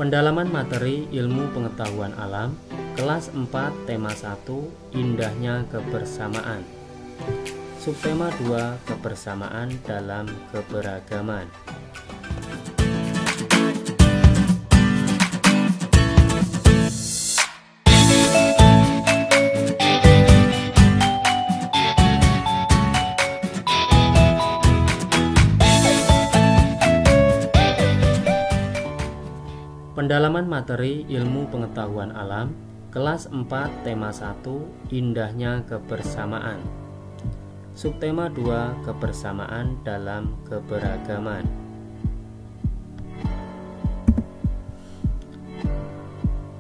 Pendalaman materi ilmu pengetahuan alam, kelas 4, tema 1, indahnya kebersamaan. Subtema 2, kebersamaan dalam keberagaman. Pendalaman materi ilmu pengetahuan alam, kelas 4, tema 1, indahnya kebersamaan. Subtema 2, kebersamaan dalam keberagaman.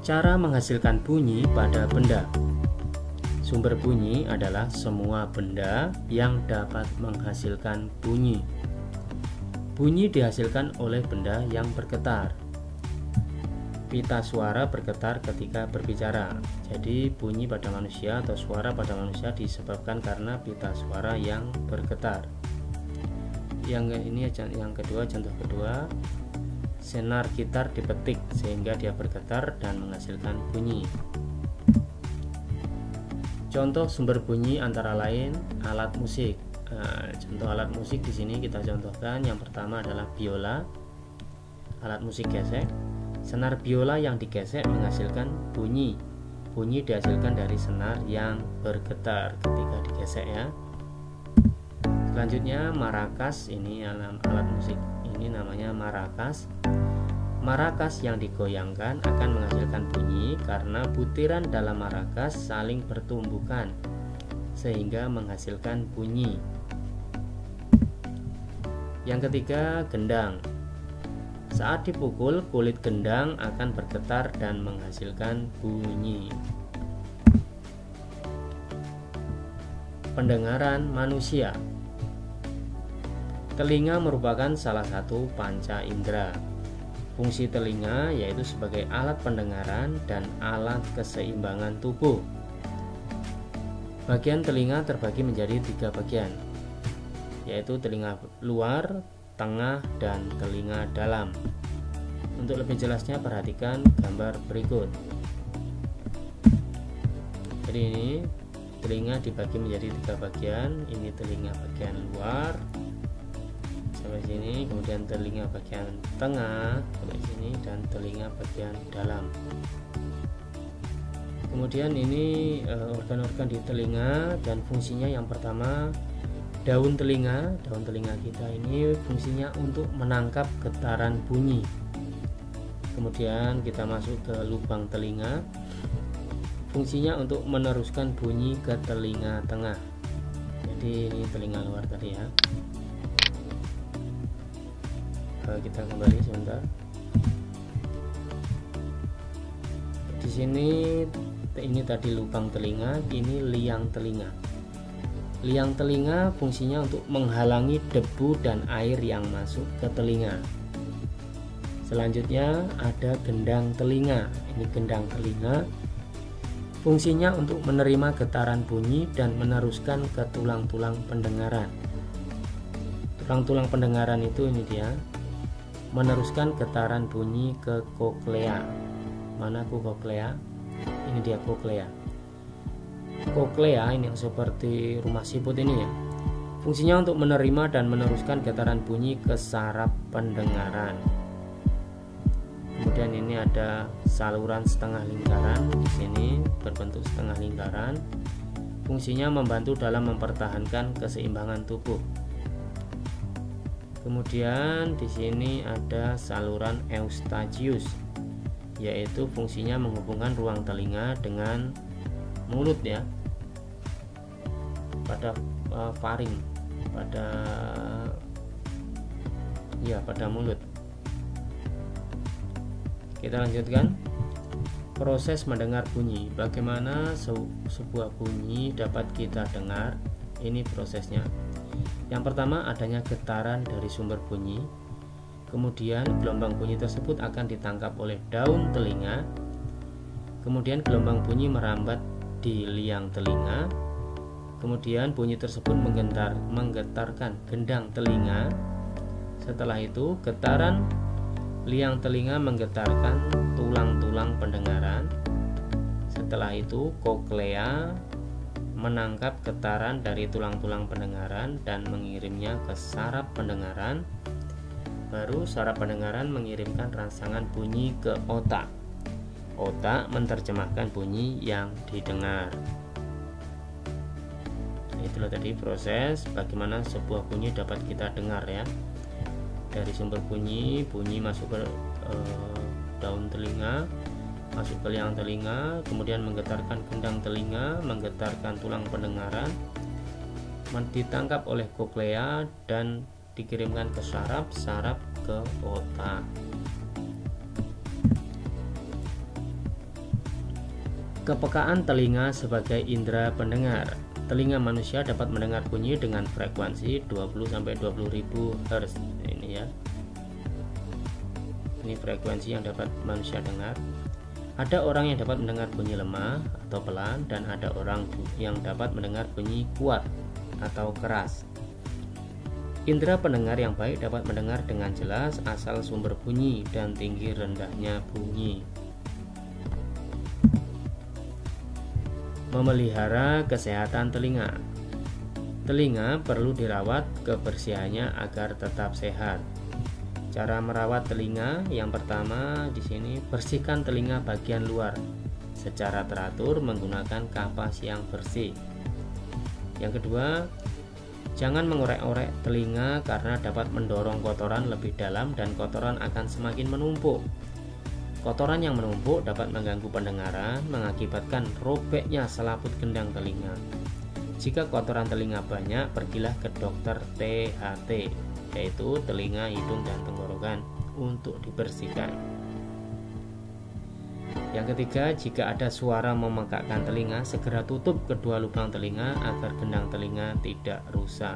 Cara menghasilkan bunyi pada benda. Sumber bunyi adalah semua benda yang dapat menghasilkan bunyi. Bunyi dihasilkan oleh benda yang bergetar. Pita suara bergetar ketika berbicara. Jadi bunyi pada manusia atau suara pada manusia disebabkan karena pita suara yang bergetar. Yang kedua, contoh kedua, senar gitar dipetik sehingga dia bergetar dan menghasilkan bunyi. Contoh sumber bunyi antara lain alat musik. Contoh alat musik di sini kita contohkan. Yang pertama adalah biola, alat musik gesek. Senar biola yang digesek menghasilkan bunyi. Bunyi dihasilkan dari senar yang bergetar ketika digesek ya. Selanjutnya marakas, ini alat musik ini namanya marakas. Marakas yang digoyangkan akan menghasilkan bunyi karena butiran dalam marakas saling bertumbukan sehingga menghasilkan bunyi. Yang ketiga, gendang. Saat dipukul, kulit gendang akan bergetar dan menghasilkan bunyi. Pendengaran manusia. Telinga merupakan salah satu panca indera. Fungsi telinga yaitu sebagai alat pendengaran dan alat keseimbangan tubuh. Bagian telinga terbagi menjadi 3 bagian, yaitu telinga luar, tengah, dan telinga dalam. Untuk lebih jelasnya perhatikan gambar berikut. Jadi ini telinga dibagi menjadi 3 bagian. Ini telinga bagian luar sampai sini, kemudian telinga bagian tengah sampai sini, dan telinga bagian dalam. Kemudian ini organ-organ di telinga dan fungsinya. Yang pertama, daun telinga kita ini fungsinya untuk menangkap getaran bunyi. Kemudian kita masuk ke lubang telinga, fungsinya untuk meneruskan bunyi ke telinga tengah. Jadi ini telinga luar tadi ya. Kita kembali sebentar. Di sini ini tadi lubang telinga, ini liang telinga. Liang telinga fungsinya untuk menghalangi debu dan air yang masuk ke telinga. Selanjutnya ada gendang telinga. Ini gendang telinga. Fungsinya untuk menerima getaran bunyi dan meneruskan ke tulang-tulang pendengaran. Tulang-tulang pendengaran itu ini dia. Meneruskan getaran bunyi ke koklea. Mana koklea? Ini dia koklea. Koklea ini yang seperti rumah siput ini ya. Fungsinya untuk menerima dan meneruskan getaran bunyi ke saraf pendengaran. Kemudian ini ada saluran setengah lingkaran. Di sini berbentuk setengah lingkaran. Fungsinya membantu dalam mempertahankan keseimbangan tubuh. Kemudian di sini ada saluran eustachius, yaitu fungsinya menghubungkan ruang telinga dengan mulut ya, pada faring, pada mulut. Kita lanjutkan proses mendengar bunyi. Bagaimana sebuah bunyi dapat kita dengar? Ini prosesnya. Yang pertama, adanya getaran dari sumber bunyi. Kemudian gelombang bunyi tersebut akan ditangkap oleh daun telinga. Kemudian gelombang bunyi merambat di liang telinga. Kemudian bunyi tersebut menggetarkan gendang telinga. Setelah itu getaran Liang telinga menggetarkan tulang-tulang pendengaran. Setelah itu koklea menangkap getaran dari tulang-tulang pendengaran dan mengirimnya ke saraf pendengaran. Baru saraf pendengaran mengirimkan rangsangan bunyi ke otak. Otak menerjemahkan bunyi yang didengar. Itulah tadi proses bagaimana sebuah bunyi dapat kita dengar ya. Dari sumber bunyi masuk ke daun telinga, masuk ke liang telinga, kemudian menggetarkan gendang telinga, menggetarkan tulang pendengaran, ditangkap oleh koklea dan dikirimkan ke saraf ke otak. Kepekaan telinga sebagai indera pendengar. Telinga manusia dapat mendengar bunyi dengan frekuensi 20-20.000 Hz. Ini ya. Ini frekuensi yang dapat manusia dengar. Ada orang yang dapat mendengar bunyi lemah atau pelan, dan ada orang yang dapat mendengar bunyi kuat atau keras. Indera pendengar yang baik dapat mendengar dengan jelas asal sumber bunyi dan tinggi rendahnya bunyi. Memelihara kesehatan telinga. Telinga perlu dirawat kebersihannya agar tetap sehat. Cara merawat telinga, yang pertama di sini bersihkan telinga bagian luar secara teratur menggunakan kapas yang bersih. Yang kedua, jangan mengorek-orek telinga karena dapat mendorong kotoran lebih dalam dan kotoran akan semakin menumpuk. Kotoran yang menumpuk dapat mengganggu pendengaran, mengakibatkan robeknya selaput gendang telinga. Jika kotoran telinga banyak, pergilah ke dokter THT, yaitu telinga, hidung, dan tenggorokan, untuk dibersihkan. Yang ketiga, jika ada suara memekakkan telinga, segera tutup kedua lubang telinga agar gendang telinga tidak rusak.